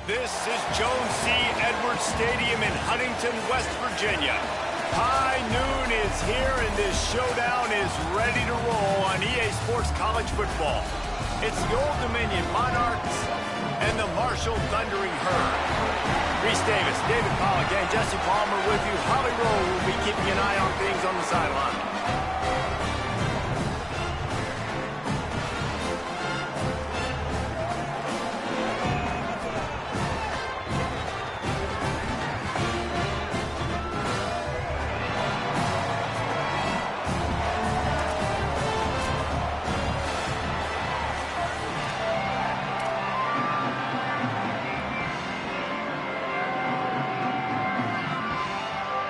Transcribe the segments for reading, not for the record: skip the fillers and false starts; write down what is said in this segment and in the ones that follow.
This is Jones C. Edwards Stadium in Huntington, West Virginia. High noon is here, and this showdown is ready to roll on EA Sports College Football. It's the Old Dominion Monarchs and the Marshall Thundering Herd. Reese Davis, David Pollack, and Jesse Palmer with you. Holly Rowe will be keeping an eye on things on the sideline.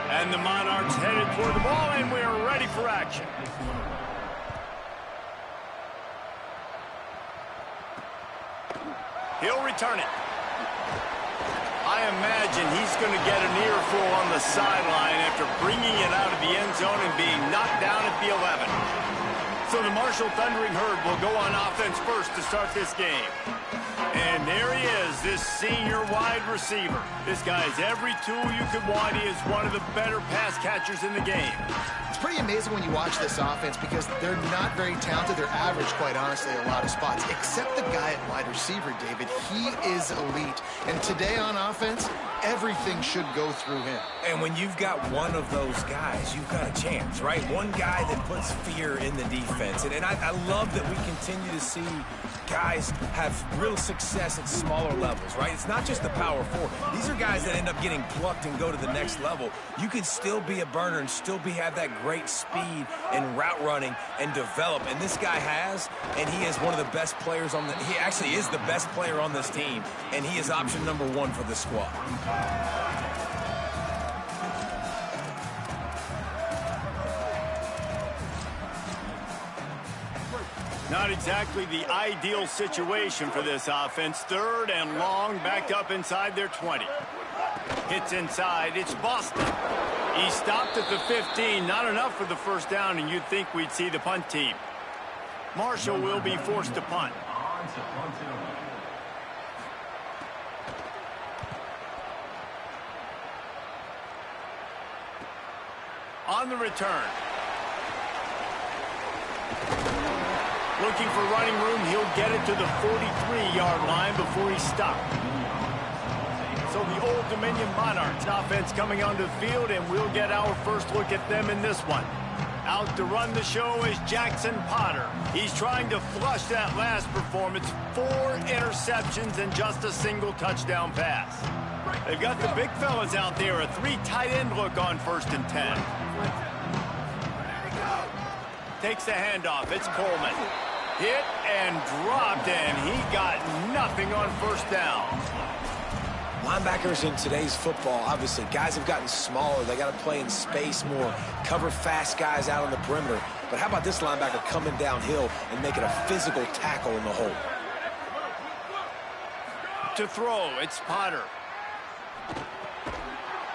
And the Monarchs headed toward the ball, and we're ready for action. He'll return it. I imagine he's going to get an earful on the sideline after bringing it out of the end zone and being knocked down at the 11. So the Marshall Thundering Herd will go on offense first to start this game. And there he is, this senior wide receiver. This guy has every tool you could want. He is one of the better pass catchers in the game. It's pretty amazing when you watch this offense because they're not very talented. They're average, quite honestly, at a lot of spots, except the guy at wide receiver, David. He is elite. And today on offense, everything should go through him. And when you've got one of those guys, you've got a chance, right? One guy that puts fear in the defense. And I love that we continue to see guys have real success at smaller levels, right? It's not just the power four. These are guys that end up getting plucked and go to the next level. You can still be a burner and still have that great speed and route running and develop. And this guy has, and he is one of the best players on he actually is the best player on this team, and he is option number one for the squad. Not exactly the ideal situation for this offense. Third and long, backed up inside their 20. Hits inside, it's Boston. He stopped at the 15, not enough for the first down, and you'd think we'd see the punt team. Marshall will be forced to punt. On the return. Looking for running room, he'll get it to the 43-yard line before he's stopped. So the Old Dominion Monarchs offense coming onto the field, and we'll get our first look at them in this one. Out to run the show is Jackson Potter. He's trying to flush that last performance. 4 interceptions and just a single touchdown pass. They've got the big fellas out there, a 3 tight end look on 1st and 10. Takes the handoff, it's Coleman. Hit and dropped, and he got nothing on 1st down. Linebackers in today's football, obviously, guys have gotten smaller. They got to play in space more, cover fast guys out on the perimeter. But how about this linebacker coming downhill and making a physical tackle in the hole? To throw, it's Potter.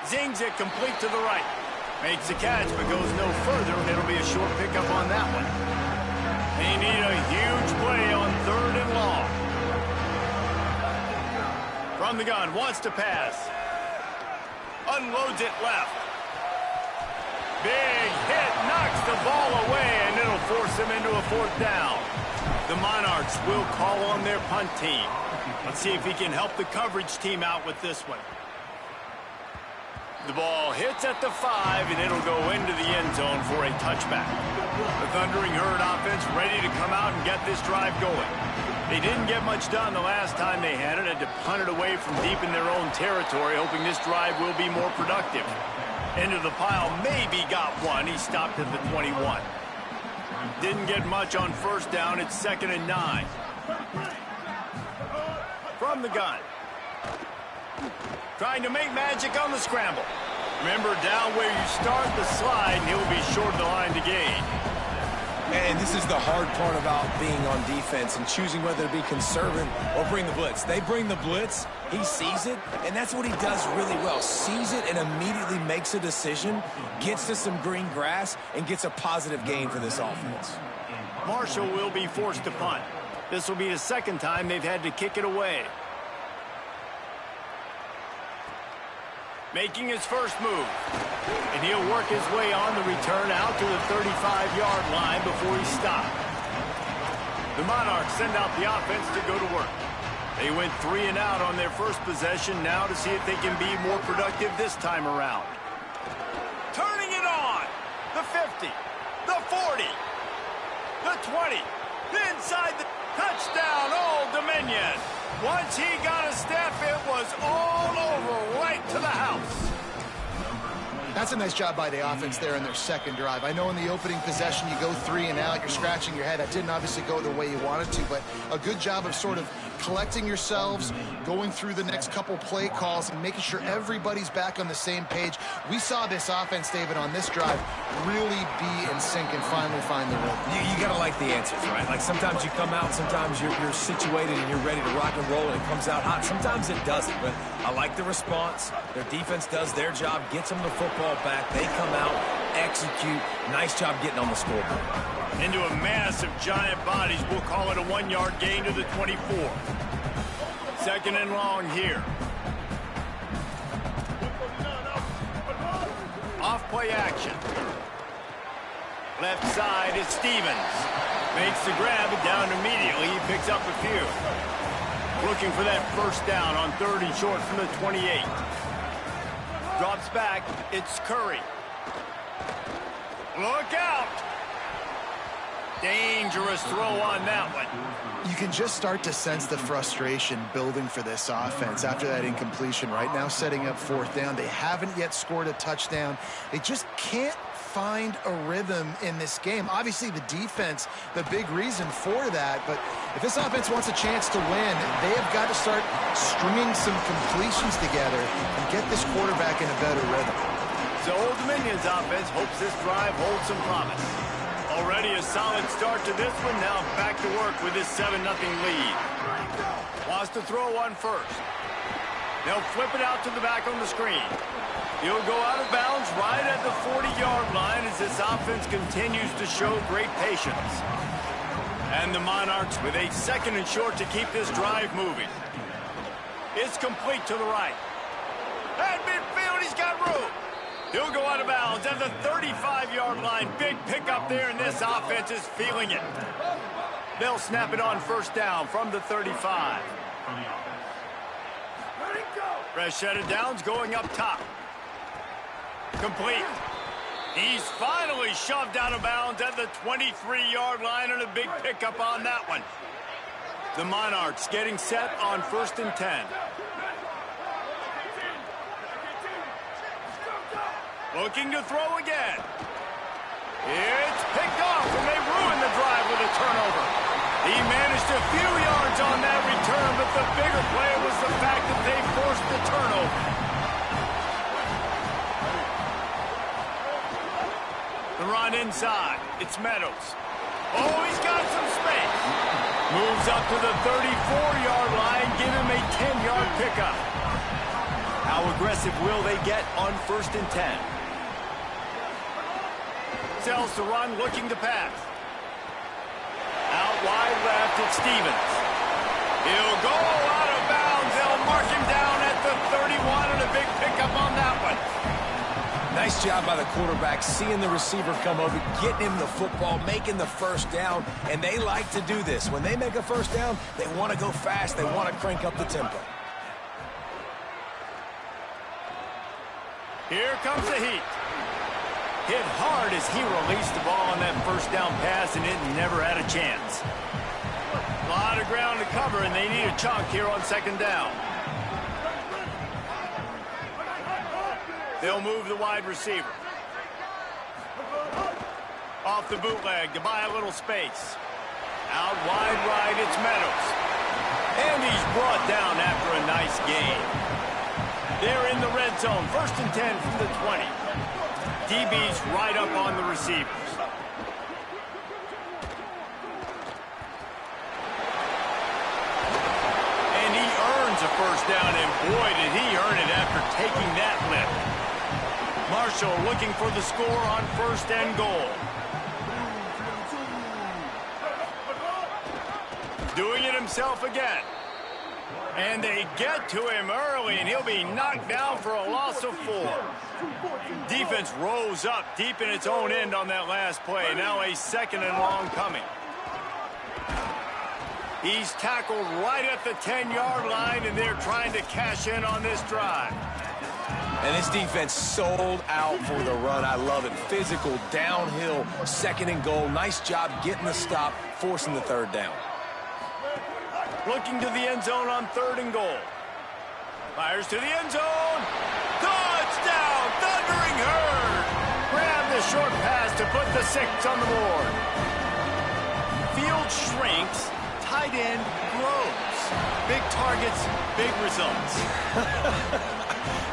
Zings it complete to the right. Makes the catch, but goes no further, and it'll be a short pickup on that one. They need a huge play on 3rd and long. From the gun, wants to pass. Unloads it left. Big hit, knocks the ball away, and it'll force him into a 4th down. The Monarchs will call on their punt team. Let's see if he can help the coverage team out with this one. The ball hits at the 5, and it'll go into the end zone for a touchback. The Thundering Herd offense ready to come out and get this drive going. They didn't get much done the last time they had to punt it away from deep in their own territory, hoping this drive will be more productive. Into the pile, maybe got one. He stopped at the 21. Didn't get much on 1st down. It's 2nd and 9. From the gun. Trying to make magic on the scramble. Remember, down where you start the slide, and he'll be short of the line to gain. And this is the hard part about being on defense and choosing whether to be conservative or bring the blitz. They bring the blitz, he sees it, and that's what he does really well. Sees it and immediately makes a decision, gets to some green grass, and gets a positive gain for this offense. Marshall will be forced to punt. This will be the 2nd time they've had to kick it away. Making his first move. And he'll work his way on the return out to the 35-yard line before he stopped. The Monarchs send out the offense to go to work. They went 3 and out on their first possession, now to see if they can be more productive this time around. Turning it on. The 50, the 40, the 20, inside the touchdown, Old Dominion. Once he got a step, it was all over, right to the house. That's a nice job by the offense there in their second drive. I know in the opening possession you go 3 and out, you're scratching your head. That didn't obviously go the way you wanted to, but a good job of sort of collecting yourselves, going through the next couple play calls, and making sure everybody's back on the same page. We saw this offense, David, on this drive really be in sync and finally find the rhythm. You got to like the answers, right? Like sometimes you come out, sometimes you're situated and you're ready to rock and roll and it comes out hot. Sometimes it doesn't, but I like the response. Their defense does their job, gets them the football back. They come out, execute. Nice job getting on the scoreboard. Into a mass of giant bodies. We'll call it a 1-yard gain to the 24. Second and long here. Off play action. Left side is Stevens. Makes the grab and down immediately. He picks up a few. Looking for that first down on 3rd and short from the 28. Drops back. It's Curry. Look out! Dangerous throw on that one. You can just start to sense the frustration building for this offense after that incompletion. Right now setting up 4th down. They haven't yet scored a touchdown. They just can't find a rhythm in this game. Obviously the defense, the big reason for that, but if this offense wants a chance to win, they have got to start stringing some completions together and get this quarterback in a better rhythm. So Old Dominion's offense hopes this drive holds some promise. Already a solid start to this one. Now back to work with this 7-0 lead. Wants to throw one first. They'll flip it out to the back on the screen. He'll go out of bounds right at the 40-yard line as this offense continues to show great patience. And the Monarchs with a 2nd and short to keep this drive moving. It's complete to the right. At midfield, he's got room. He'll go out of bounds at the 35-yard line. Big pickup there, and this offense is feeling it. They'll snap it on 1st down from the 35. Fresh set of downs going up top. Complete. He's finally shoved out of bounds at the 23-yard line, and a big pickup on that one. The Monarchs getting set on 1st and 10. Looking to throw again. It's picked off, and they ruin the drive with a turnover. He managed a few yards on that return, but the bigger play was the fact that they forced the turnover. The run inside. It's Meadows. Oh, he's got some space. Moves up to the 34-yard line. Give him a 10-yard pickup. How aggressive will they get on 1st and 10? Sells to run, looking to pass. Out wide left, it's Stevens. He'll go out of bounds. They'll mark him down at the 31, and a big pickup on that one. Nice job by the quarterback, seeing the receiver come over, getting him the football, making the 1st down, and they like to do this. When they make a 1st down, they want to go fast. They want to crank up the tempo. Here comes the heat. Hit hard as he released the ball on that 1st down pass, and it never had a chance. A lot of ground to cover, and they need a chunk here on 2nd down. They'll move the wide receiver. Off the bootleg to buy a little space. Out wide right, it's Meadows. And he's brought down after a nice gain. They're in the red zone. 1st and 10 from the 20. DB's right up on the receivers. And he earns a 1st down, and boy, did he earn it after taking that lift. Marshall looking for the score on 1st and goal. Doing it himself again. And they get to him early, and he'll be knocked down for a loss of 4. Defense rose up deep in its own end on that last play. Now a 2nd and long coming. He's tackled right at the 10-yard line, and they're trying to cash in on this drive. And this defense sold out for the run. I love it. Physical, downhill, 2nd and goal. Nice job getting the stop, forcing the 3rd down. Looking to the end zone on 3rd and goal. Fires to the end zone. Touchdown, Thundering Herd. Grab the short pass to put the 6 on the board. Field shrinks, tight end grows. Big targets, big results.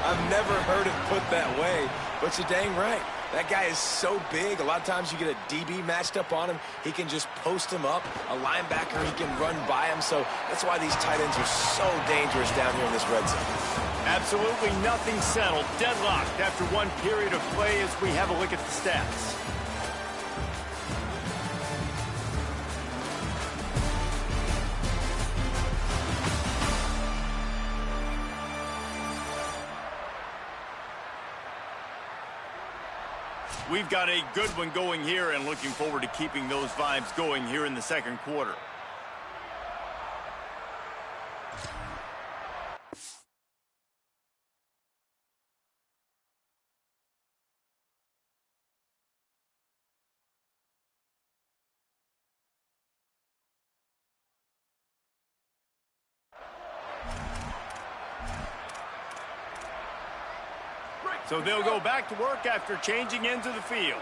I've never heard it put that way, but you're dang right. That guy is so big. A lot of times you get a DB matched up on him. He can just post him up. A linebacker, he can run by him. So that's why these tight ends are so dangerous down here in this red zone. Absolutely nothing settled. Deadlocked after one period of play as we have a look at the stats. We've got a good one going here and looking forward to keeping those vibes going here in the 2nd quarter. So they'll go back to work after changing into the field.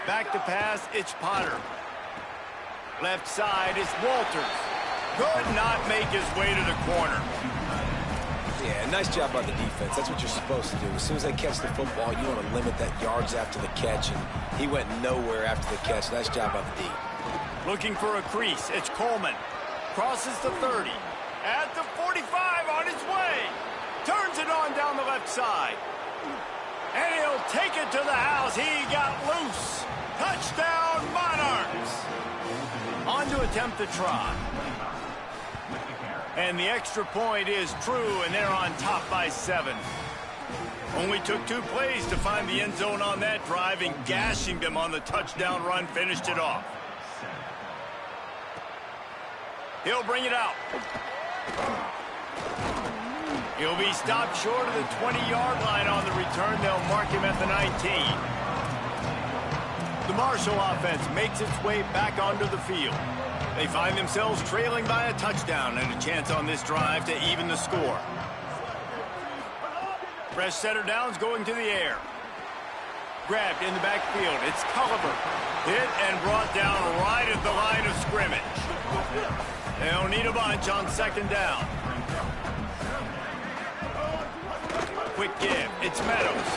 Back to pass, it's Potter. Left side is Walters. Could not make his way to the corner. Yeah, nice job by the defense. That's what you're supposed to do. As soon as they catch the football, you want to limit that yards after the catch, and he went nowhere after the catch. Nice job by the D. Looking for a crease, it's Coleman. Crosses the 30. At the 45 on his way. Turns it on down the left side. And he'll take it to the house. He got loose. Touchdown, Monarchs. On to attempt the try. And the extra point is true, and they're on top by 7. Only took 2 plays to find the end zone on that drive, and gashing them on the touchdown run finished it off. He'll bring it out. He'll be stopped short of the 20-yard line on the return. They'll mark him at the 19. The Marshall offense makes its way back onto the field. They find themselves trailing by a touchdown and a chance on this drive to even the score. Fresh setter downs going to the air. Grabbed in the backfield. It's Culliver. Hit and brought down right at the line of scrimmage. They'll need a bunch on 2nd down. Quick give. It's Meadows.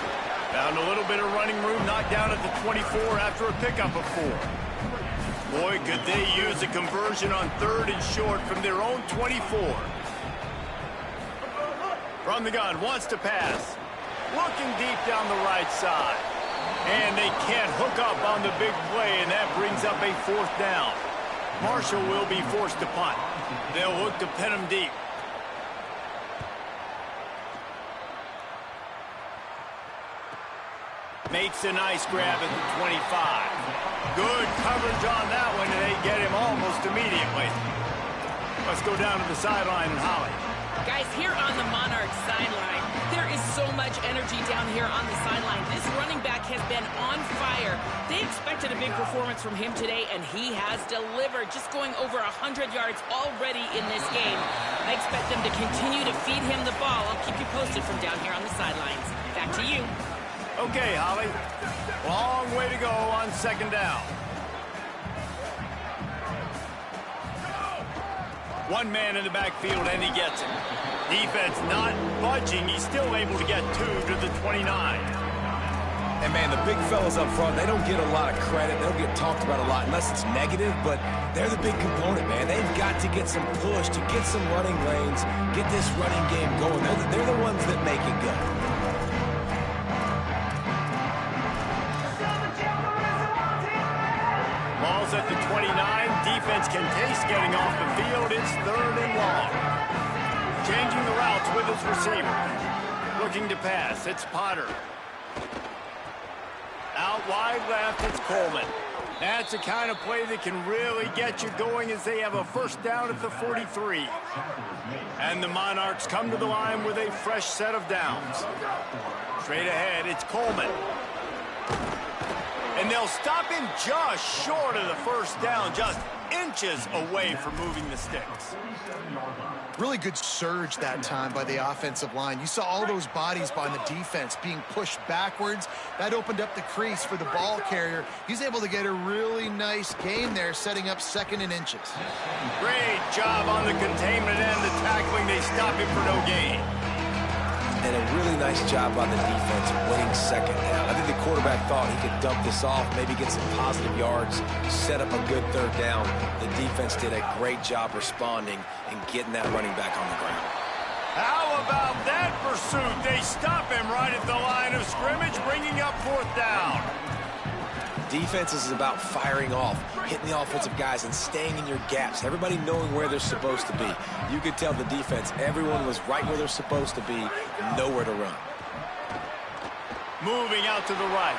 Found a little bit of running room, knocked down at the 24 after a pickup of 4. Boy, could they use a conversion on 3rd and short from their own 24. From the gun, wants to pass. Looking deep down the right side. And they can't hook up on the big play, and that brings up a 4th down. Marshall will be forced to punt. They'll look to pin him deep. Makes a nice grab at the 25. Good coverage on that one, and they get him almost immediately. Let's go down to the sideline and Holly. Guys, here on the Monarchs sideline, there is so much energy down here on the sideline. This running back has been on fire. They expected a big performance from him today, and he has delivered, just going over 100 yards already in this game. I expect them to continue to feed him the ball. I'll keep you posted from down here on the sidelines. Back to you. Okay, Holly. Long way to go on 2nd down. One man in the backfield, and he gets it. Defense not budging. He's still able to get 2 to the 29. And, man, the big fellas up front, they don't get a lot of credit. They don't get talked about a lot unless it's negative, but they're the big component, man. They've got to get some push, to get some running lanes, get this running game going. They're the ones that make it go. Ball's at the 29. defense can taste getting off the field. It's 3rd and long. Changing the routes with his receiver. Looking to pass. It's Potter. Out wide left, it's Coleman. That's the kind of play that can really get you going as they have a first down at the 43. And the Monarchs come to the line with a fresh set of downs. Straight ahead, it's Coleman. And they'll stop him just short of the first down, just inches away from moving the sticks. Really good surge that time by the offensive line. You saw all those bodies by the defense being pushed backwards. That opened up the crease for the ball carrier. He's able to get a really nice gain there, setting up 2nd and inches. Great job on the containment and the tackling. They stop him for no gain. And a really nice job on the defense winning 2nd down. I think the quarterback thought he could dump this off, maybe get some positive yards, set up a good 3rd down. The defense did a great job responding and getting that running back on the ground. How about that pursuit? They stop him right at the line of scrimmage, bringing up 4th down. Defense is about firing off, hitting the offensive guys, and staying in your gaps. Everybody knowing where they're supposed to be. You could tell the defense, everyone was right where they're supposed to be, nowhere to run. Moving out to the right.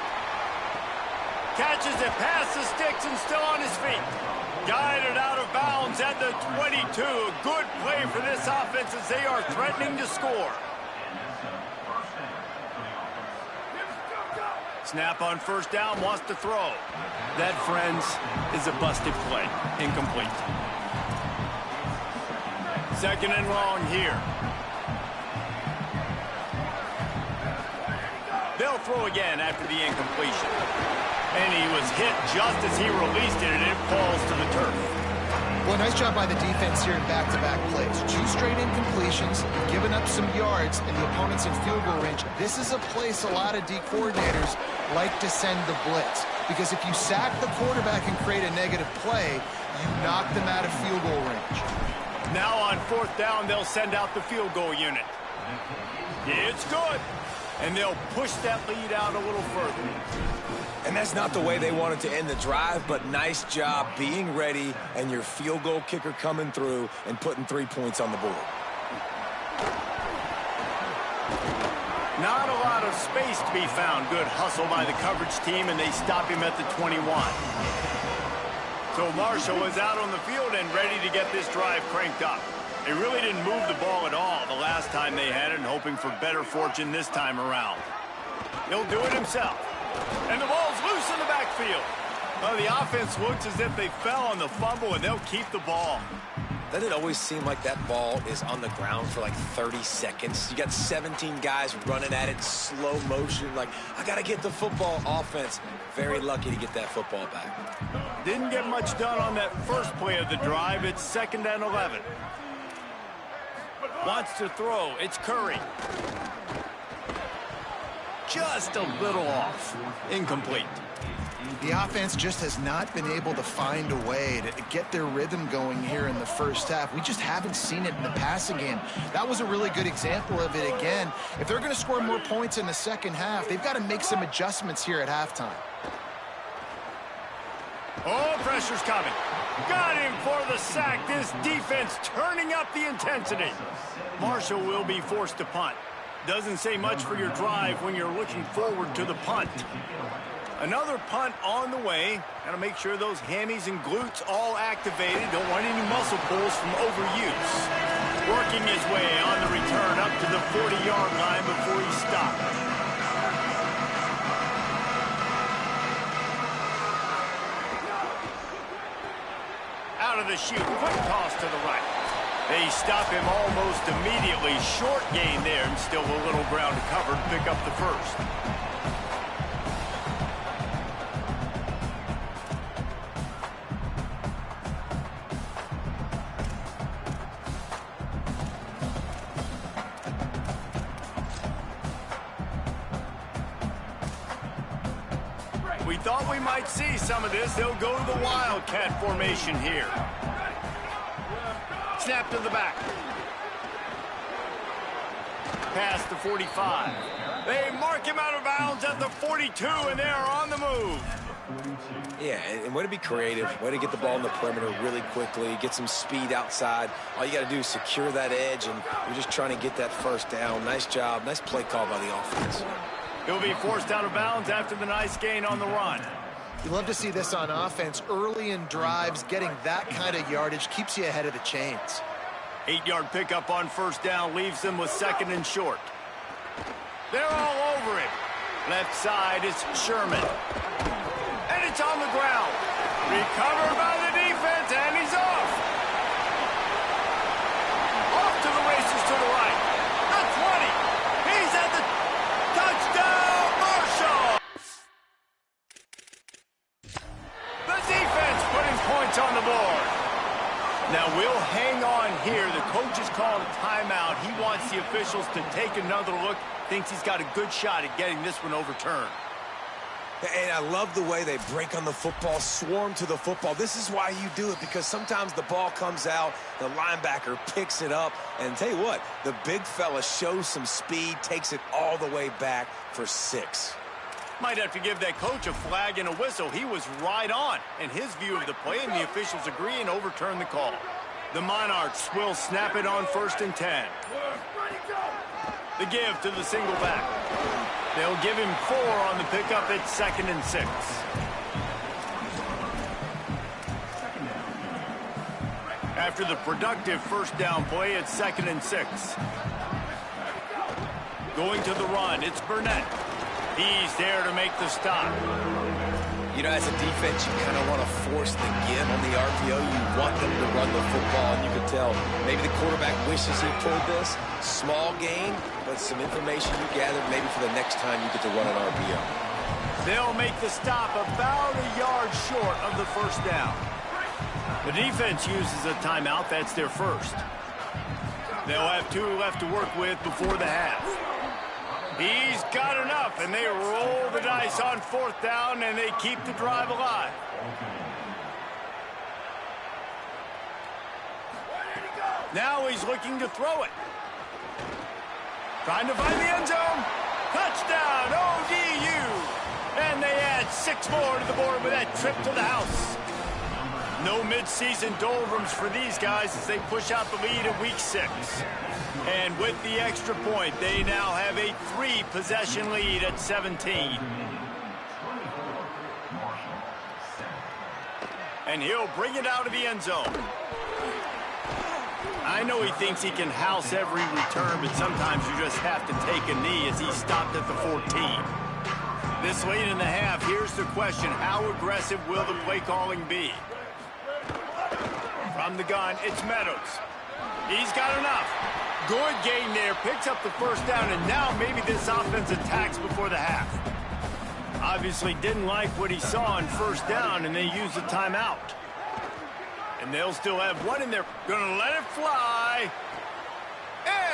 Catches it past the sticks and still on his feet. Guided out of bounds at the 22. A good play for this offense as they are threatening to score. Snap on first down, wants to throw. That, friends, is a busted play. Incomplete. 2nd and long here. They'll throw again after the incompletion. And he was hit just as he released it, and it falls to the turf. Well, nice job by the defense here in back-to-back plays. 2 straight incompletions, giving up some yards, and the opponent's in field goal range. This is a place a lot of D coordinators like to send the blitz, because if you sack the quarterback and create a negative play, you knock them out of field goal range. Now on 4th down, they'll send out the field goal unit. It's good. And they'll push that lead out a little further. And that's not the way they wanted to end the drive, but nice job being ready and your field goal kicker coming through and putting 3 points on the board. Not a lot of space to be found. Good hustle by the coverage team, and they stop him at the 21. So Marshall is out on the field and ready to get this drive cranked up. They really didn't move the ball at all the last time they had it, and hoping for better fortune this time around. He'll do it himself. And the ball's loose in the backfield. Well, the offense looks as if they fell on the fumble, and they'll keep the ball. Doesn't it always seem like that ball is on the ground for like 30 seconds? You got 17 guys running at it, slow motion, like, I got to get the football. Offense, very lucky to get that football back. Didn't get much done on that first play of the drive. It's 2nd and 11. Wants to throw. It's Curry. Just a little off. Incomplete. The offense just has not been able to find a way to get their rhythm going here in the first half. We just haven't seen it in the passing game. That was a really good example of it again. If they're going to score more points in the second half, they've got to make some adjustments here at halftime. Oh, pressure's coming. Got him for the sack. This defense turning up the intensity. Marshall will be forced to punt. Doesn't say much for your drive when you're looking forward to the punt. Another punt on the way. Got to make sure those hammies and glutes all activated. Don't want any muscle pulls from overuse. Working his way on the return up to the 40-yard line before he stopped. Out of the chute, quick toss to the right. They stop him almost immediately. Short gain there, and still a little ground to cover to pick up the first. We thought we might see some of this. They'll go to the Wildcat formation here. Snap to the back. Past the 45. They mark him out of bounds at the 42, and they are on the move. Yeah, and way to be creative, way to get the ball in the perimeter really quickly, get some speed outside. All you got to do is secure that edge, and you're just trying to get that first down. Nice job. Nice play call by the offense. He'll be forced out of bounds after the nice gain on the run. You love to see this on offense. Early in drives, getting that kind of yardage keeps you ahead of the chains. 8-yard pickup on first down leaves them with 2nd and short. They're all over it. Left side is Sherman. And it's on the ground. Recovered by the defense, and he's off. Off to the races to the right. The 20. He's at the touchdown, Marshall. The defense putting points on the board. Now we'll hang on here. The coach has called a timeout. He wants the officials to take another look. Thinks he's got a good shot at getting this one overturned. And I love the way they break on the football, swarm to the football. This is why you do it, because sometimes the ball comes out, the linebacker picks it up, and tell you what, the big fella shows some speed, takes it all the way back for 6. Might have to give that coach a flag and a whistle. He was right on in his view of the play, and the officials agree and overturn the call. The Monarchs will snap it on 1st and 10. The give to the single back. They'll give him 4 on the pickup at 2nd and 6. After the productive first down play, it's 2nd and 6. Going to the run, it's Burnett. He's there to make the stop. You know, as a defense, you kind of want to force the give on the RPO. You want them to run the football, and you can tell maybe the quarterback wishes he pulled this. Small gain, but some information you gathered maybe for the next time you get to run an RPO. They'll make the stop about a yard short of the first down. The defense uses a timeout. That's their first. They'll have 2 left to work with before the half. He's got enough, and they roll the dice on 4th down, and they keep the drive alive. Now he's looking to throw it. Trying to find the end zone. Touchdown, ODU. And they add 6 more to the board with that trip to the house. No midseason doldrums for these guys as they push out the lead in week 6. And with the extra point, they now have a 3-possession lead at 17. And he'll bring it out of the end zone. I know he thinks he can house every return, but sometimes you just have to take a knee as he stopped at the 14. This late in the half, here's the question. How aggressive will the play calling be? From the gun, it's Meadows. He's got enough. Good gain there, picks up the first down, and now maybe this offense attacks before the half. Obviously didn't like what he saw on first down, and they use the timeout. And they'll still have 1 in there. Gonna let it fly.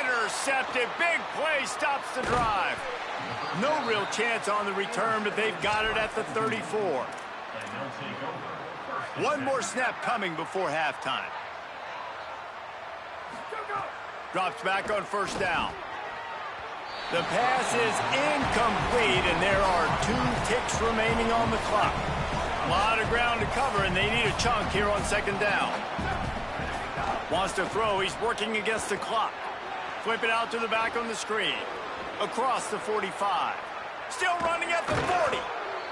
Intercepted. Big play stops the drive. No real chance on the return, but they've got it at the 34. 1 more snap coming before halftime. Drops back on first down. The pass is incomplete, and there are 2 ticks remaining on the clock. A lot of ground to cover, and they need a chunk here on 2nd down. Wants to throw. He's working against the clock. Flip it out to the back on the screen. Across the 45. Still running at the 40.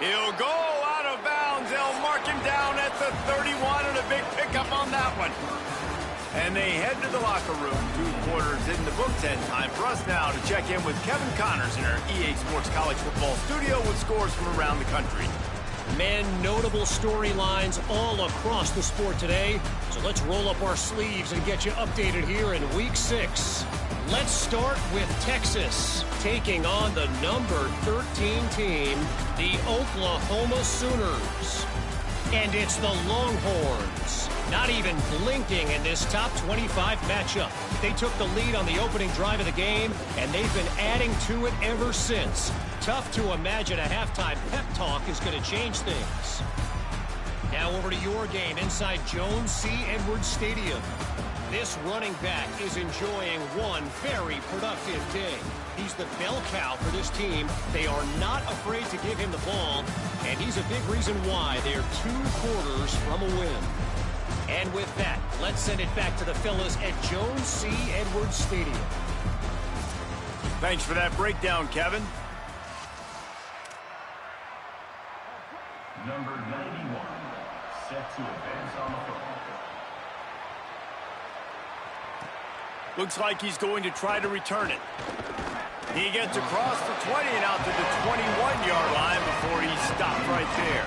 He'll go out of bounds. They'll mark him down at the 31, and a big pickup on that one. And they head to the locker room. 2 quarters in the books, and time for us now to check in with Kevin Connors in our EA Sports College Football studio with scores from around the country. Man, notable storylines all across the sport today. So let's roll up our sleeves and get you updated here in Week 6. Let's start with Texas taking on the number 13 team, the Oklahoma Sooners. And it's the Longhorns. Not even blinking in this top 25 matchup. They took the lead on the opening drive of the game, and they've been adding to it ever since. Tough to imagine a halftime pep talk is going to change things. Now over to your game inside Jones C. Edwards Stadium. This running back is enjoying one very productive day. He's the bell cow for this team. They are not afraid to give him the ball, and he's a big reason why they're 2 quarters from a win. And with that, let's send it back to the fellas at Jones C. Edwards Stadium. Thanks for that breakdown, Kevin. Number 91, set to advance on the football. Looks like he's going to try to return it. He gets across the 20 and out to the 21-yard line before he stopped right there.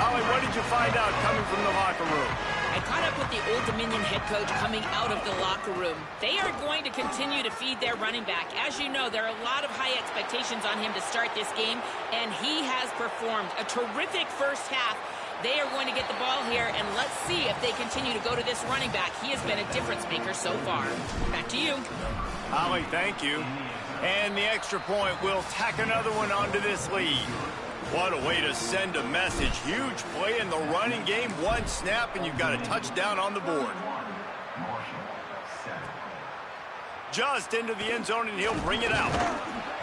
Holly, what did you find out coming from the locker room? I caught up with the Old Dominion head coach coming out of the locker room. They are going to continue to feed their running back. As you know, there are a lot of high expectations on him to start this game, and he has performed a terrific first half. They are going to get the ball here, and let's see if they continue to go to this running back. He has been a difference maker so far. Back to you. Holly, thank you. And the extra point will tack another one onto this lead. What a way to send a message. Huge play in the running game. One snap, and you've got a touchdown on the board. Just into the end zone, and he'll bring it out.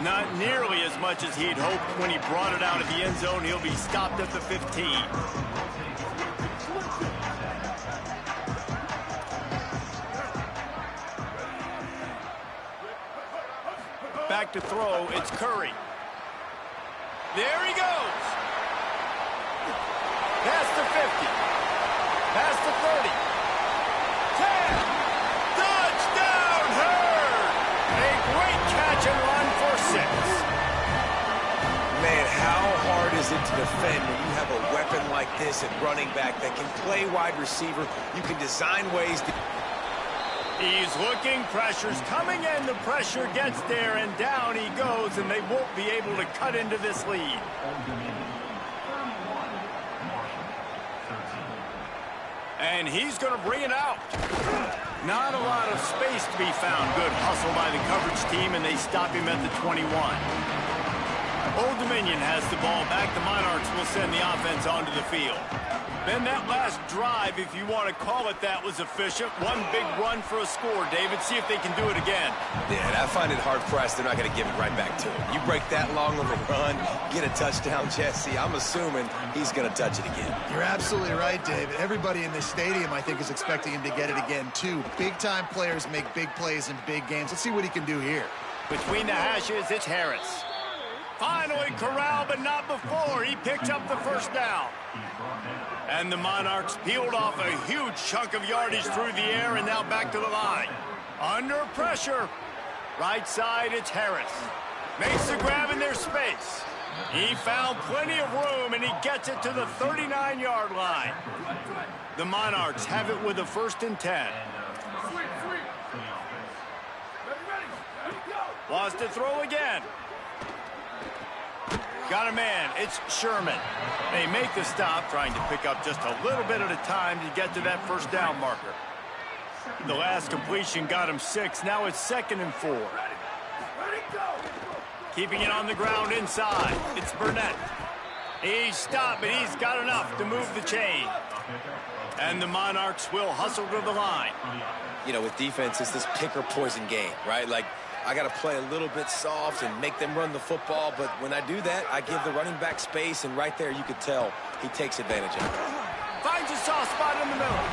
Not nearly as much as he'd hoped when he brought it out of the end zone. He'll be stopped at the 15. Back to throw, it's Curry. There he goes. Past the 50. Past the 30. 10. Touchdown, Hurd. A great catch and run for 6. Man, how hard is it to defend when you have a weapon like this at running back that can play wide receiver? You can design ways to... He's looking, pressure's coming in, the pressure gets there, and down he goes, and they won't be able to cut into this lead. And he's going to bring it out. Not a lot of space to be found. Good hustle by the coverage team, and they stop him at the 21. Old Dominion has the ball back. The Monarchs will send the offense onto the field. Then that last drive, if you want to call it that, was efficient. One big run for a score, David. See if they can do it again. Yeah, and I find it hard-pressed. They're not going to give it right back to him. You break that long of a run, get a touchdown, Jesse, I'm assuming he's going to touch it again. You're absolutely right, David. Everybody in this stadium, I think, is expecting him to get it again, too. Big-time players make big plays in big games. Let's see what he can do here. Between the hashes, it's Harris. Finally corralled, but not before. He picked up the first down. And the Monarchs peeled off a huge chunk of yardage through the air and now back to the line. Under pressure. Right side, it's Harris. Makes the grab in their space. He found plenty of room, and he gets it to the 39-yard line. The Monarchs have it with a 1st and 10. Lost to throw again. Got a man. It's Sherman. They make the stop, trying to pick up just a little bit at a time to get to that first down marker. The last completion got him 6. Now it's 2nd and 4. Keeping it on the ground inside. It's Burnett. He's stopped, but he's got enough to move the chain. And the Monarchs will hustle to the line. You know, with defense, it's this pick or poison game, right? Like, I got to play a little bit soft and make them run the football, but when I do that, I give the running back space, and right there you could tell he takes advantage of it. Finds a soft spot in the middle.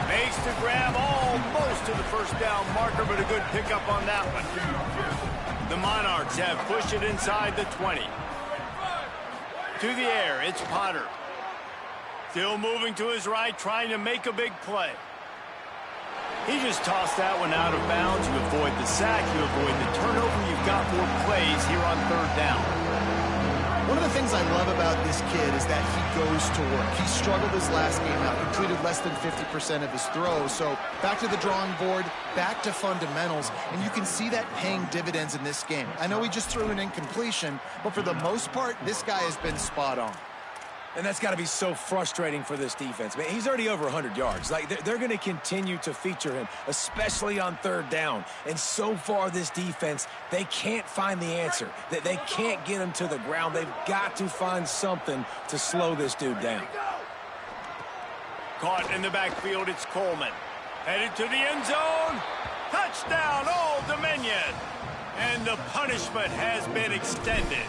Makes the grab almost to the first down marker, but a good pickup on that one. The Monarchs have pushed it inside the 20. To the air, it's Potter. Still moving to his right, trying to make a big play. He just tossed that one out of bounds. You avoid the sack, you avoid the turnover. You've got more plays here on 3rd down. One of the things I love about this kid is that he goes to work. He struggled his last game out, completed less than 50% of his throws. So back to the drawing board, back to fundamentals, and you can see that paying dividends in this game. I know he just threw an incompletion, but for the most part, this guy has been spot on. And that's got to be so frustrating for this defense. Man, he's already over 100 yards. Like, they're going to continue to feature him, especially on 3rd down. And so far, this defense, they can't find the answer. They can't get him to the ground. They've got to find something to slow this dude down. Caught in the backfield, it's Coleman. Headed to the end zone. Touchdown, Old Dominion. And the punishment has been extended.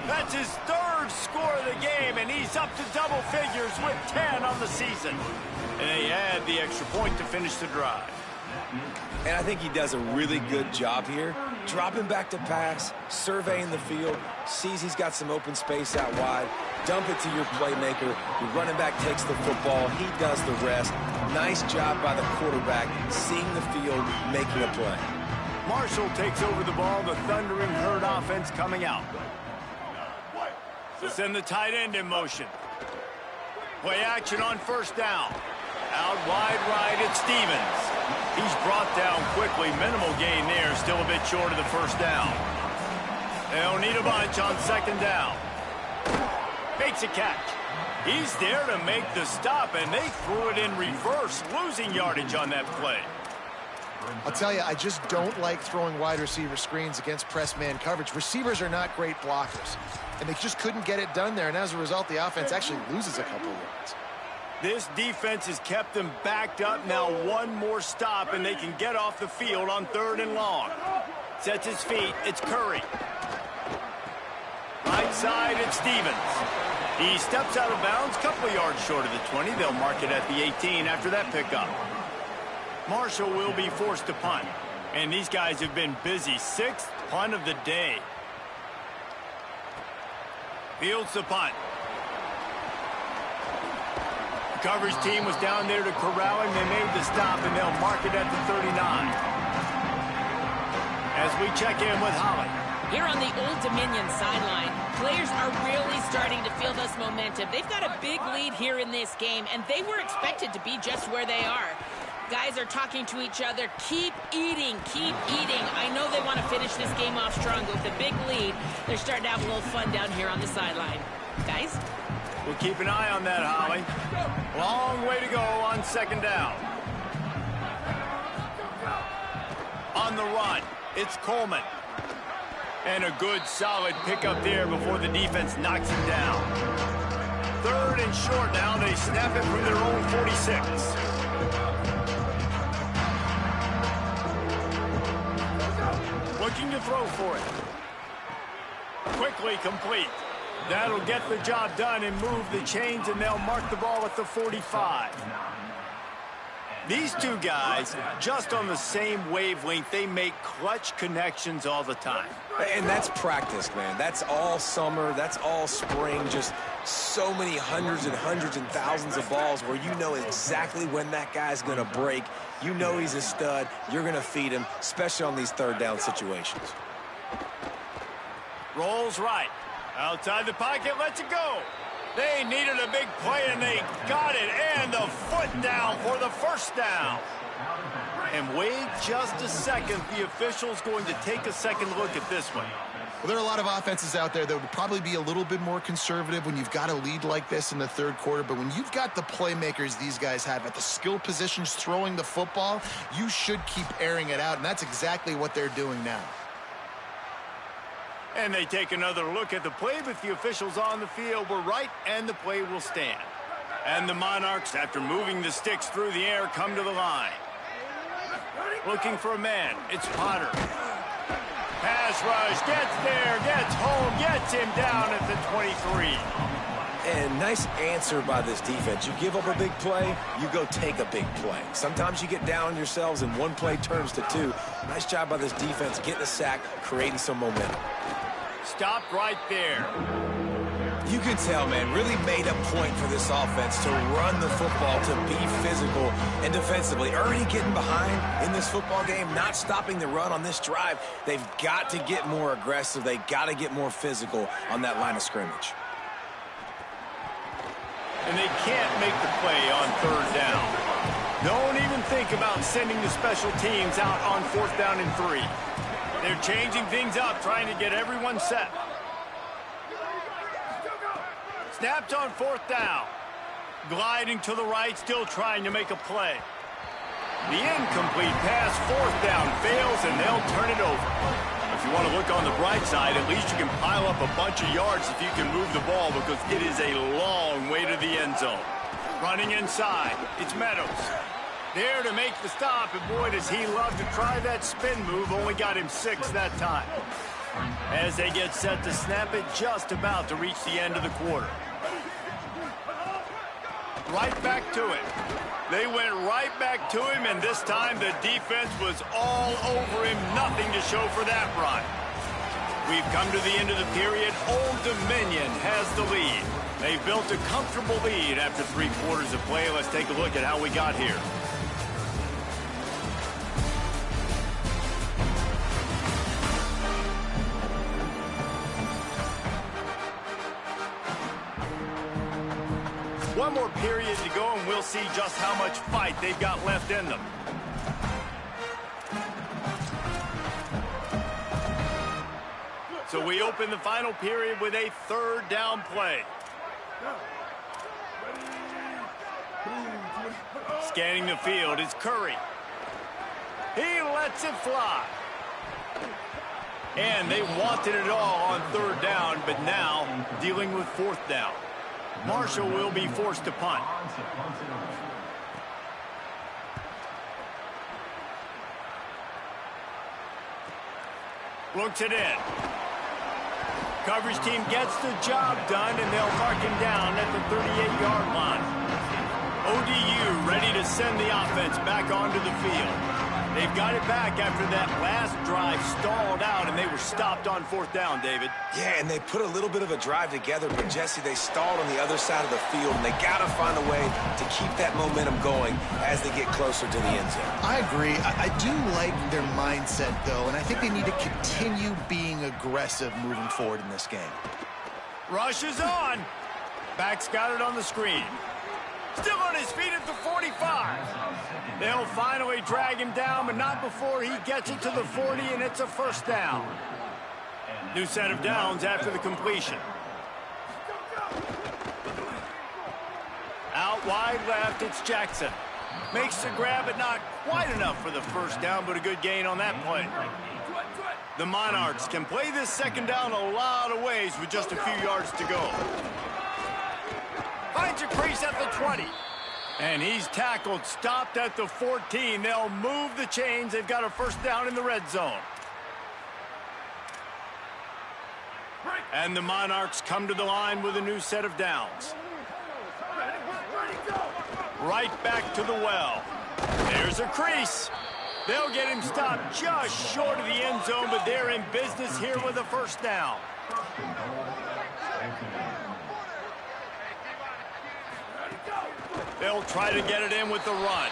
That's his third score of the game, and he's up to double figures with 10 on the season. And they add the extra point to finish the drive. And I think he does a really good job here. Dropping back to pass, surveying the field, sees he's got some open space out wide, dump it to your playmaker. Your running back takes the football. He does the rest. Nice job by the quarterback, seeing the field, making a play. Marshall takes over the ball, the Thundering Herd offense coming out. To send the tight end in motion. Play action on first down. Out wide right, it's Stevens. He's brought down quickly. Minimal gain there, still a bit short of the first down. They'll need a bunch on second down. Makes a catch. He's there to make the stop, and they threw it in reverse, losing yardage on that play. I'll tell you, I just don't like throwing wide receiver screens against press man coverage. Receivers are not great blockers, and they just couldn't get it done there, and as a result, the offense actually loses a couple of yards. This defense has kept them backed up. Now one more stop, and they can get off the field on 3rd and long. Sets his feet. It's Curry. Right side, it's Stevens. He steps out of bounds, couple of yards short of the 20. They'll mark it at the 18 after that pickup. Marshall will be forced to punt. And these guys have been busy. 6th punt of the day. Fields the punt. The coverage team was down there to corral him. They made the stop, and they'll mark it at the 39. As we check in with Holly. Here on the Old Dominion sideline, players are really starting to feel this momentum. They've got a big lead here in this game, and they were expected to be just where they are. Guys are talking to each other. Keep eating, keep eating. I know they want to finish this game off strong, but with a big lead, they're starting to have a little fun down here on the sideline. Guys? We'll keep an eye on that, Holly. Long way to go on second down. On the run, it's Coleman. And a good, solid pickup there before the defense knocks him down. 3rd and short now. They snap it from their own 46. Looking to throw for it. Quickly complete. That'll get the job done and move the chains, and they'll mark the ball at the 45. These two guys, just on the same wavelength, they make clutch connections all the time. And that's practice, man. That's all summer. That's all spring. Just so many hundreds and thousands of balls where you know exactly when that guy's going to break. You know he's a stud. You're going to feed him, especially on these 3rd down situations. Rolls right. Outside the pocket, lets it go. They needed a big play, and they got it. And the foot down for the first down. And wait just a second. The official's going to take a second look at this one. Well, there are a lot of offenses out there that would probably be a little bit more conservative when you've got a lead like this in the 3rd quarter. But when you've got the playmakers these guys have at the skill positions throwing the football, you should keep airing it out. And that's exactly what they're doing now. And they take another look at the play, but the officials on the field were right, and the play will stand. And the Monarchs, after moving the sticks through the air, come to the line. Looking for a man. It's Potter. Pass rush. Gets there. Gets home. Gets him down at the 23. And nice answer by this defense. You give up a big play, you go take a big play. Sometimes you get down on yourselves and one play turns to 2. Nice job by this defense getting a sack, creating some momentum. Stopped right there. You can tell, man, really made a point for this offense to run the football, to be physical and defensively. Already getting behind in this football game, not stopping the run on this drive. They've got to get more aggressive. They got to get more physical on that line of scrimmage. And they can't make the play on 3rd down. Don't even think about sending the special teams out on 4th down and 3. They're changing things up, trying to get everyone set. Snapped on 4th down. Gliding to the right, still trying to make a play. The incomplete pass, 4th down, fails, and they'll turn it over. If you want to look on the bright side, at least you can pile up a bunch of yards if you can move the ball, because it is a long way to the end zone. Running inside, it's Meadows. There to make the stop, and boy, does he love to try that spin move. Only got him 6 that time. As they get set to snap it, just about to reach the end of the quarter. Right back to it. They went right back to him, and this time the defense was all over him. Nothing to show for that run. We've come to the end of the period. Old Dominion has the lead. They built a comfortable lead after 3 quarters of play. Let's take a look at how we got here. One more period to go, and we'll see just how much fight they've got left in them. So we open the final period with a 3rd down play. Scanning the field is Curry. He lets it fly. And they wanted it all on 3rd down, but now dealing with 4th down. Marshall will be forced to punt. Looks it in. Coverage team gets the job done, and they'll mark him down at the 38-yard line. ODU ready to send the offense back onto the field. They've got it back after that last drive stalled out, and they were stopped on 4th down, David. Yeah, and they put a little bit of a drive together, but, Jesse, they stalled on the other side of the field, and they got to find a way to keep that momentum going as they get closer to the end zone. I agree. I do like their mindset, though, and I think they need to continue being aggressive moving forward in this game. Rush is on. Back's got it on the screen. Still on his feet at the 45. They'll finally drag him down, but not before he gets it to the 40, and it's a 1st down. New set of downs after the completion. Out wide left, it's Jackson. Makes the grab, but not quite enough for the 1st down, but a good gain on that play. The Monarchs can play this 2nd down a lot of ways with just a few yards to go. Finds a crease at the 20. And he's tackled, stopped at the 14. They'll move the chains. They've got a 1st down in the red zone. And the Monarchs come to the line with a new set of downs. Right back to the well. There's a crease. They'll get him stopped just short of the end zone, but they're in business here with a 1st down. They'll try to get it in with the run.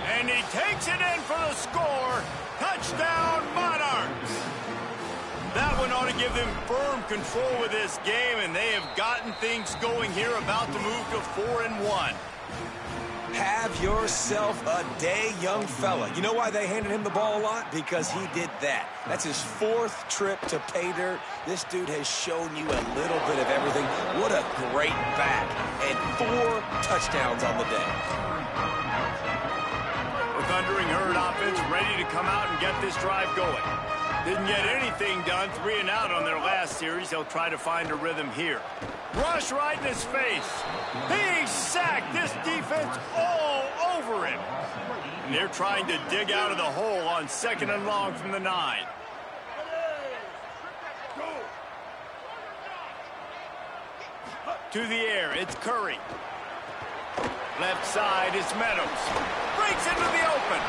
And he takes it in for the score. Touchdown, Monarchs. That one ought to give them firm control with this game, and they have gotten things going here, about to move to 4-1. Have yourself a day, young fella. You know why they handed him the ball a lot? Because he did that. That's his 4th trip to pay dirt. This dude has shown you a little bit of everything. What a great back. And 4 touchdowns on the day. The Thundering Herd offense ready to come out and get this drive going. Didn't get anything done, 3 and out on their last series. They'll try to find a rhythm here. Rush right in his face. He's sacked. This defense all over him. And they're trying to dig out of the hole on 2nd and long from the 9. To the air, it's Curry. Left side, it's Meadows. Breaks into the open.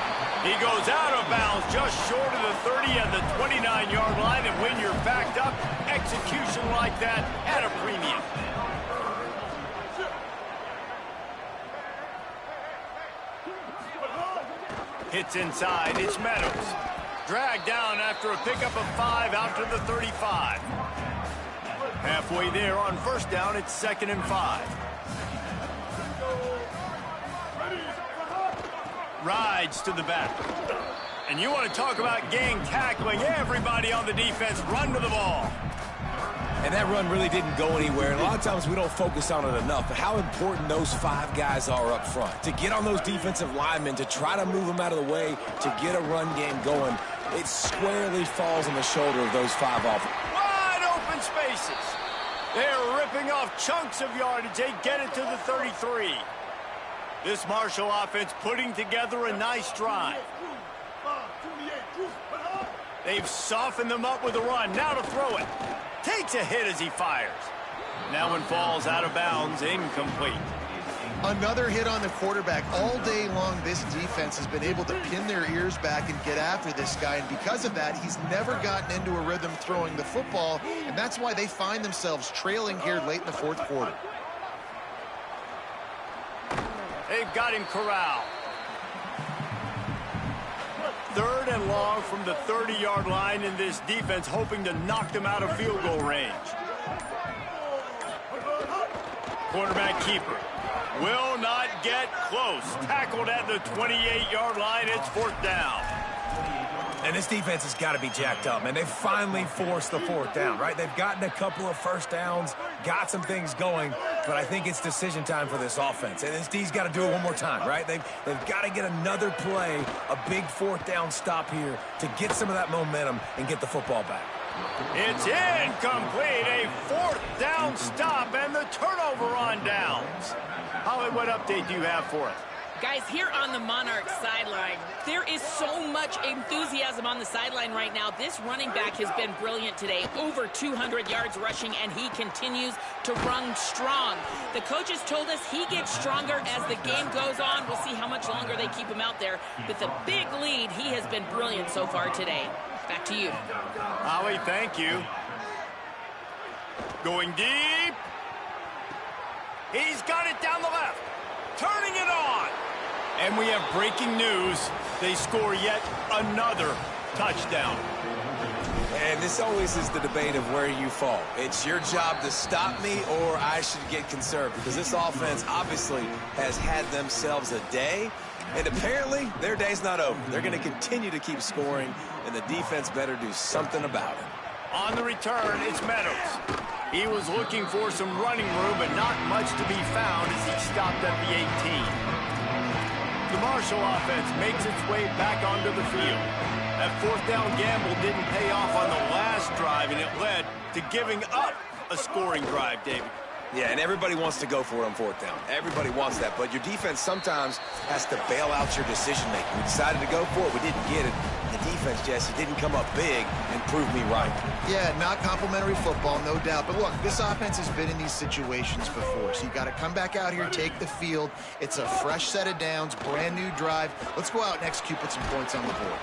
He goes out of bounds just short of the 30 at the 29-yard line, and when you're backed up, execution like that at a premium. Hits inside, it's Meadows. Dragged down after a pickup of 5 out to the 35. Halfway there on 1st down, it's 2nd and 5. Rides to the back. And you want to talk about gang tackling. Everybody on the defense run to the ball. And that run really didn't go anywhere. And a lot of times we don't focus on it enough, but how important those 5 guys are up front. To get on those defensive linemen, to try to move them out of the way, to get a run game going, it squarely falls on the shoulder of those 5 offenses. Wide open spaces. They're ripping off chunks of yardage. They get it to the 33. This Marshall offense putting together a nice drive. They've softened them up with a run. Now to throw it. Takes a hit as he fires. That one falls out of bounds, incomplete. Another hit on the quarterback. All day long, this defense has been able to pin their ears back and get after this guy, and because of that, he's never gotten into a rhythm throwing the football, and that's why they find themselves trailing here late in the fourth quarter. They've got him corralled. 3rd and long from the 30-yard line, in this defense hoping to knock them out of field goal range. Quarterback keeper will not get close. Tackled at the 28-yard line. It's 4th down. And this defense has got to be jacked up, man. They've finally forced the 4th down, right? They've gotten a couple of first downs, got some things going, but I think it's decision time for this offense. And this D's got to do it one more time, right? They've got to get another play, a big 4th down stop here to get some of that momentum and get the football back. It's incomplete. A 4th down stop and the turnover on downs. Holly, what update do you have for us? Guys, here on the Monarchs sideline, there is so much enthusiasm on the sideline right now. This running back has been brilliant today. Over 200 yards rushing, and he continues to run strong. The coaches told us he gets stronger as the game goes on. We'll see how much longer they keep him out there. With a big lead, he has been brilliant so far today. Back to you. Holly, thank you. Going deep. He's got it down the left. Turning it on. And we have breaking news. They score yet another touchdown. And this always is the debate of where you fall. It's your job to stop me, or I should get conserved, because this offense obviously has had themselves a day, and apparently their day's not over. They're going to continue to keep scoring, and the defense better do something about it. On the return, it's Meadows. He was looking for some running room, but not much to be found as he stopped at the 18. The Marshall offense makes its way back onto the field. That 4th down gamble didn't pay off on the last drive, and it led to giving up a scoring drive, David. Yeah, and everybody wants to go for it on 4th down. Everybody wants that, but your defense sometimes has to bail out your decision-making. We decided to go for it. We didn't get it. The defense, Jesse, didn't come up big and prove me right. Yeah, not complimentary football, no doubt. But look, this offense has been in these situations before, so you got to come back out here, take the field. It's a fresh set of downs, brand new drive. Let's go out and execute, put some points on the board.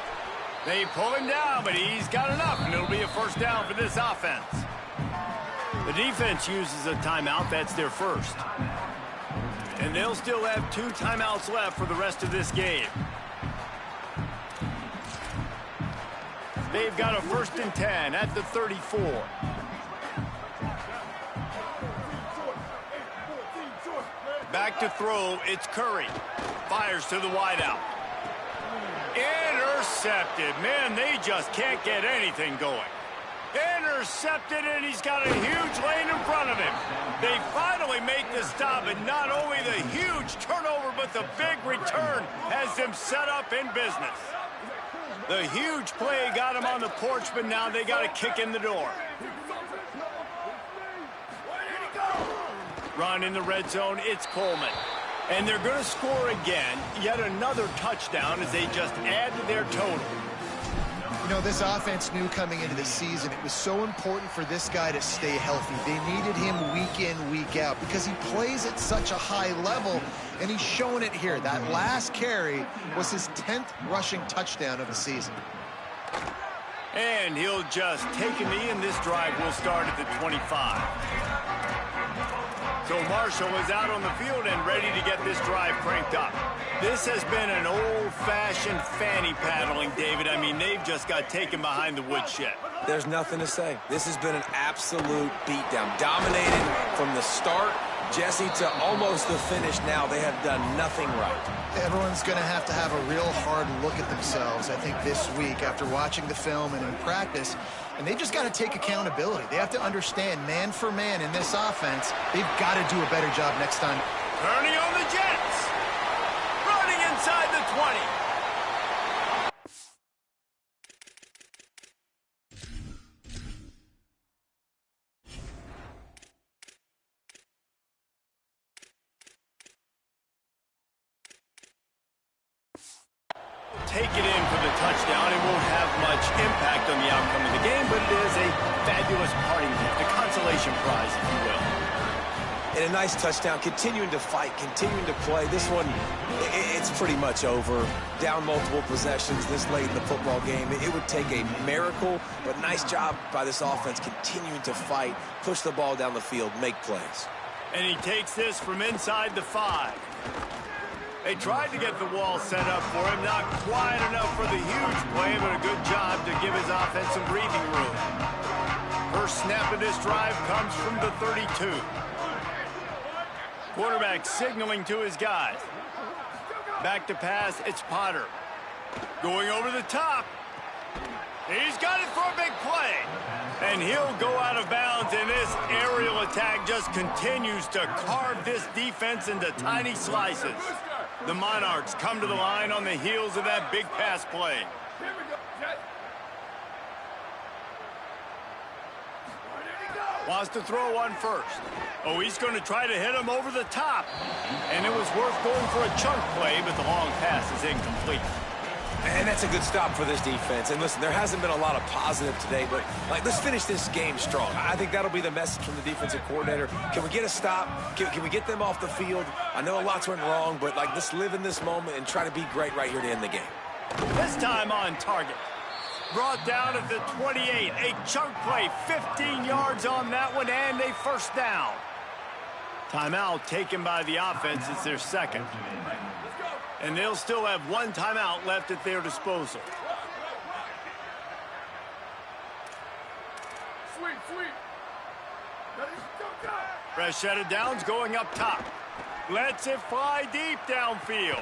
They pull him down, but he's got enough, and it'll be a 1st down for this offense. The defense uses a timeout. That's their first. And they'll still have 2 timeouts left for the rest of this game. They've got a 1st and 10 at the 34. Back to throw, it's Curry. Fires to the wideout. Intercepted. Man, they just can't get anything going. Intercepted, and he's got a huge lane in front of him. They finally make the stop, and not only the huge turnover, but the big return has them set up in business. The huge play got him on the porch, but now they got to kick in the door. Run in the red zone, it's Coleman. And they're going to score again, yet another touchdown as they just add to their total. You know, this offense knew coming into the season it was so important for this guy to stay healthy. They needed him week in, week out because he plays at such a high level, and he's showing it here. That last carry was his 10th rushing touchdown of the season. And he'll just take a knee, and this drive will start at the 25. So Marshall is out on the field and ready to get this drive cranked up. This has been an old-fashioned fanny paddling, David. I mean, they've just got taken behind the woodshed. There's nothing to say. This has been an absolute beatdown. Dominated from the start, Jesse, to almost the finish now. They have done nothing right. Everyone's going to have a real hard look at themselves, I think, this week after watching the film and in practice. And they just got to take accountability. They have to understand, man for man in this offense, they've got to do a better job next time. Turning on the Jets. Running inside the 20. take it in for the touchdown. It won't have much impact on the outcome of the game, but it is a fabulous parting gift, a consolation prize, if you will. And a nice touchdown, continuing to fight, continuing to play. This one, it's pretty much over. Down multiple possessions this late in the football game. It would take a miracle, but nice job by this offense continuing to fight, push the ball down the field, make plays. And he takes this from inside the 5. They tried to get the wall set up for him, not quite enough for the huge play, but a good job to give his offense some breathing room. First snap of this drive comes from the 32. Quarterback signaling to his guys. Back to pass, it's Potter. Going over the top. He's got it for a big play. And he'll go out of bounds, and this aerial attack just continues to carve this defense into tiny slices. The Monarchs come to the line on the heels of that big pass play. Wants to throw one first. Oh, he's going to try to hit him over the top. And it was worth going for a chunk play, but the long pass is incomplete. And that's a good stop for this defense. And listen, there hasn't been a lot of positive today, but let's finish this game strong. I think that'll be the message from the defensive coordinator. Can we get a stop? Can we get them off the field? I know a lot's went wrong, but let's live in this moment and try to be great right here to end the game. This time on target. Brought down at the 28. A chunk play, 15 yards on that one, and a first down. Timeout taken by the offense. It's their second. And they'll still have one timeout left at their disposal. Fresh set of downs going up top. Lets it fly deep downfield.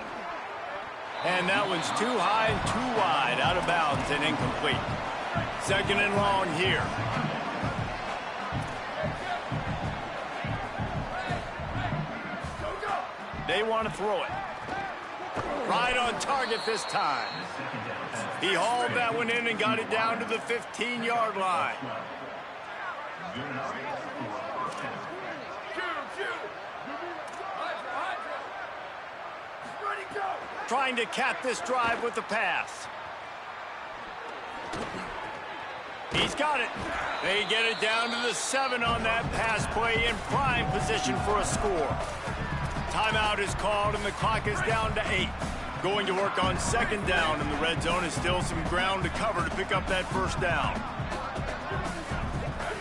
And that one's too high and too wide, out of bounds and incomplete. Second and long here. They want to throw it. Right on target this time. He hauled that one in and got it down to the 15-yard line. Trying to cap this drive with the pass. He's got it. They get it down to the 7 on that pass play, in prime position for a score. Timeout is called and the clock is down to 8. Going to work on second down, and the red zone is still some ground to cover to pick up that first down.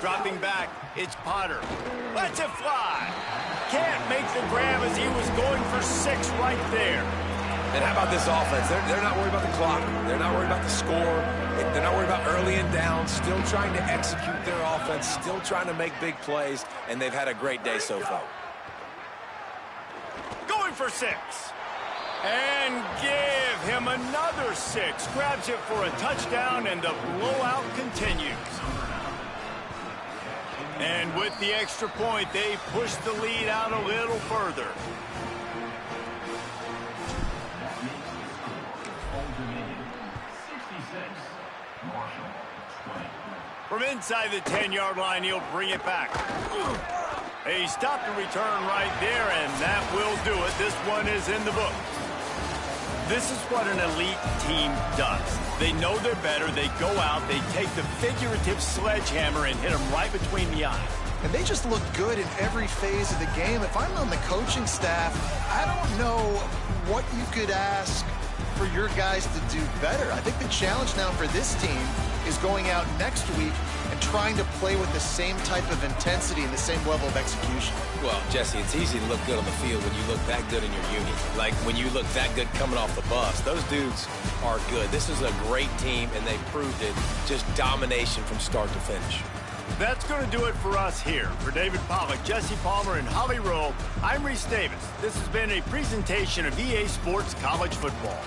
Dropping back, it's Potter. Lets it fly. Can't make the grab as he was going for 6 right there. And how about this offense? They're not worried about the clock. They're not worried about the score. They're not worried about early and down. Still trying to execute their offense. Still trying to make big plays. And they've had a great day so far. Going for 6. And give him another 6. Grabs it for a touchdown, and the blowout continues. And with the extra point, they push the lead out a little further. From inside the 10-yard line, he'll bring it back. He stopped the return right there, and that will do it. This one is in the book. This is what an elite team does. They know they're better. They go out, they take the figurative sledgehammer and hit them right between the eyes. And they just look good in every phase of the game. If I'm on the coaching staff, I don't know what you could ask for your guys to do better. I think the challenge now for this team is going out next week and trying to play with the same type of intensity and the same level of execution. Well, Jesse, it's easy to look good on the field when you look that good in your uni. Like when you look that good coming off the bus. Those dudes are good. This is a great team, and they proved it. Just domination from start to finish. That's going to do it for us here. For David Pollack, Jesse Palmer, and Holly Rowe, I'm Reese Davis. This has been a presentation of EA Sports College Football.